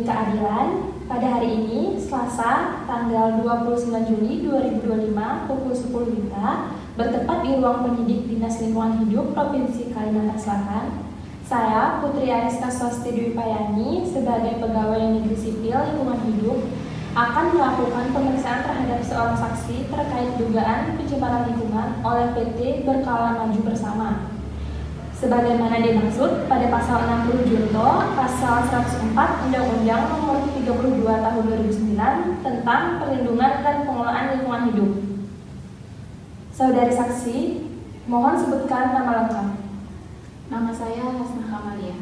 keadilan. Pada hari ini, Selasa, tanggal 29 Juli 2025, pukul 10 WITA, bertepat di ruang penyidik Dinas Lingkungan Hidup Provinsi Kalimantan Selatan. Saya, Putri Ariska Swasti Dwi Payani, sebagai pegawai negeri sipil lingkungan hidup, akan melakukan pemeriksaan terhadap seorang saksi terkait dugaan pencemaran lingkungan oleh PT Berkala Maju Bersama. Sebagaimana dimaksud pada pasal 60 Junto, pasal 104 Undang-Undang Nomor 32 Tahun 2009 tentang Perlindungan dan Pengelolaan Lingkungan Hidup. Saudari saksi, mohon sebutkan nama lengkap. Nama saya Hasnah Kamalia.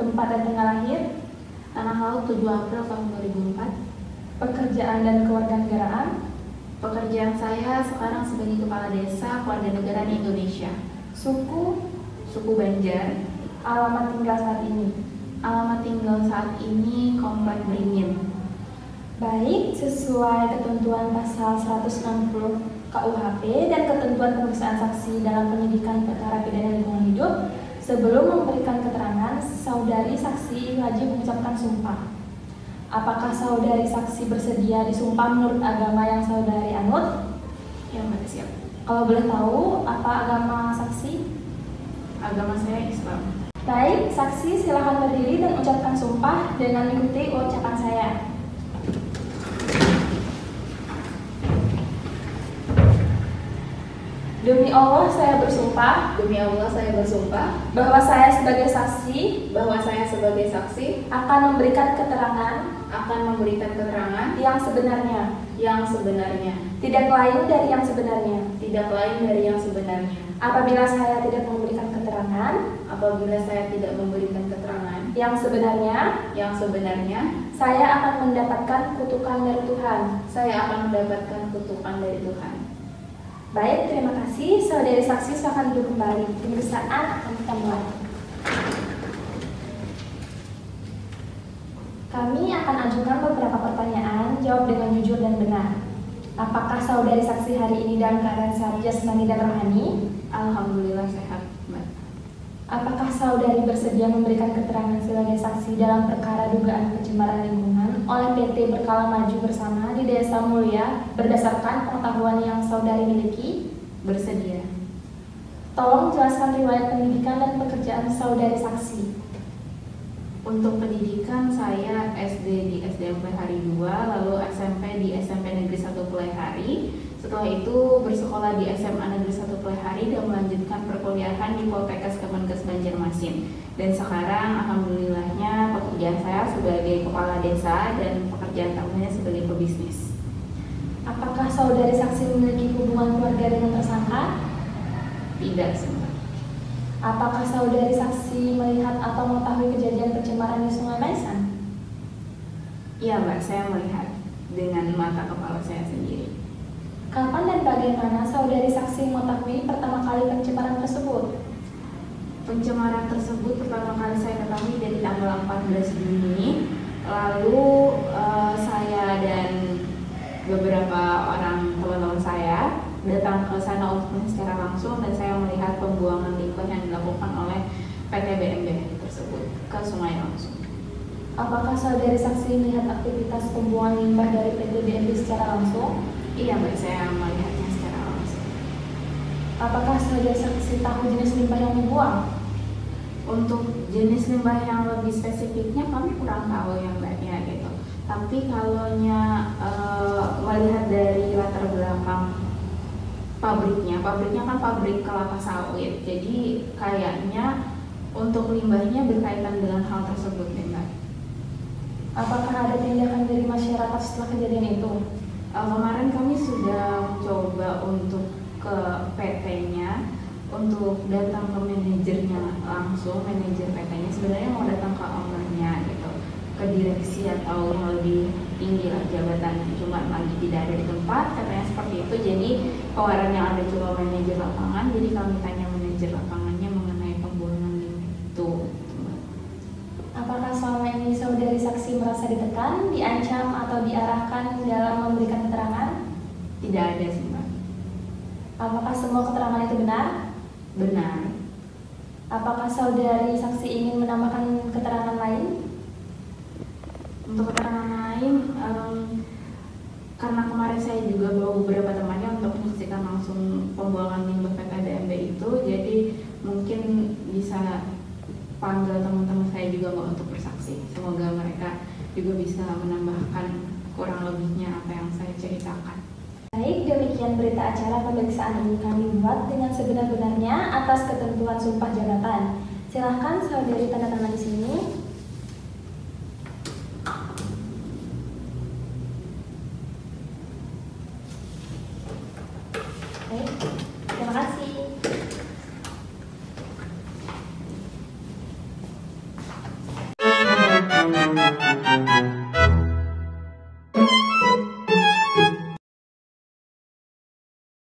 Tempat dan tanggal lahir, Tanah Laut 7 April tahun 2004. pekerjaan dan kewarganegaraan. Pekerjaan saya sekarang sebagai Kepala Desa Kewarganegaraan Indonesia. Suku Banjar. Alamat tinggal saat ini. Alamat tinggal saat ini Komplek Beringin. Baik, sesuai ketentuan pasal 160 KUHP dan ketentuan pemeriksaan saksi dalam penyidikan perkara pidana lingkungan hidup, sebelum memberikan keterangan, saudari saksi wajib mengucapkan sumpah. Apakah saudari saksi bersedia disumpah menurut agama yang saudari anut? Ya, Mbak, siap. Kalau boleh tahu, apa agama saksi? Agama saya Islam. Baik, saksi silakan berdiri dan ucapkan sumpah dengan mengikuti ucapan saya. Demi Allah saya bersumpah Demi Allah saya bersumpah bahwa saya sebagai saksi akan memberikan keterangan yang sebenarnya, tidak lain dari yang sebenarnya. Apabila saya tidak memberikan keterangan yang sebenarnya, saya akan mendapatkan kutukan dari Tuhan. Baik, terima kasih. Saudari saksi silakan duduk kembali. Pemeriksaan akan kita mulai. Kami akan ajukan beberapa pertanyaan, jawab dengan jujur dan benar. Apakah saudari saksi hari ini dalam keadaan sehat jasmani dan rohani? Alhamdulillah sehat, Mbak. Apakah saudari bersedia memberikan keterangan sebagai saksi dalam perkara dugaan pencemaran lingkungan oleh PT Berkala Maju Bersama di Desa Mulia berdasarkan pengetahuan yang saudari miliki? Bersedia. Tolong jelaskan riwayat pendidikan dan pekerjaan saudari saksi. Untuk pendidikan saya SD di SMP Hari 2, lalu SMP di SMP Negeri 1 Pulai Hari. Setelah itu bersekolah di SMA Negeri 1 Pulai Hari dan melanjutkan perkuliahan di Poltekkes Kemenkes Banjarmasin. Dan sekarang alhamdulillahnya pekerjaan saya sebagai kepala desa dan pekerjaan tahunya sebagai pebisnis. Apakah saudari saksi memiliki hubungan keluarga dengan tersangka? Tidak, sempat. Apakah saudari saksi melihat atau mengetahui kejadian pencemaran di Sungai Maisan? Iya, Mbak, saya melihat dengan mata kepala saya sendiri. Kapan dan bagaimana saudari saksi mengetahui pertama kali pencemaran tersebut? Pencemaran tersebut pertama kali saya ketahui dari tanggal 14 Juni. Lalu saya dan beberapa orang teman-teman saya datang ke sana untuk melihat secara langsung, dan saya melihat pembuangan limbah yang dilakukan oleh PT BMB tersebut ke sungai langsung. Apakah saudari saksi melihat aktivitas pembuangan limbah dari PT BMB secara langsung? Iya, Mbak, saya melihatnya secara langsung. Apakah saudari saksi tahu jenis limbah yang dibuang? Untuk jenis limbah yang lebih spesifiknya kami kurang tahu ya, Mbak, ya gitu. Tapi kalaunya melihat dari latar belakang pabriknya kan pabrik kelapa sawit. Jadi kayaknya untuk limbahnya berkaitan dengan hal tersebut, ya, Mbak. Apakah ada tindakan dari masyarakat setelah kejadian itu? Kemarin kami sudah coba untuk ke PT-nya, untuk datang ke manajernya langsung, manajer PT-nya. Sebenarnya mau datang ke ownernya gitu, ke direksi atau yang lebih tinggi lah jabatannya, cuma lagi tidak ada di tempat, katanya seperti itu. Jadi pewaran yang ada cuma manajer lapangan, jadi kami tanya manajer lapangannya mengenai pembuangan itu. Apakah selama ini saudari saksi merasa ditekan, diancam, atau diarahkan dalam memberikan keterangan? Tidak ada sih, Mbak. Apakah semua keterangan itu benar? Benar. Apakah saudari saksi ingin menambahkan keterangan lain? Untuk keterangan lain, karena kemarin saya juga bawa beberapa temannya untuk menyaksikan langsung pembuangan limbah PPDMB itu, jadi mungkin bisa panggil teman-teman saya juga Mbak untuk bersaksi. Semoga mereka juga bisa menambahkan kurang lebihnya apa yang saya ceritakan. Baik, demikian berita acara pemeriksaan ini kami buat dengan sebenar-benarnya atas ketentuan sumpah jabatan. Silahkan saudari tanda tangan di sini.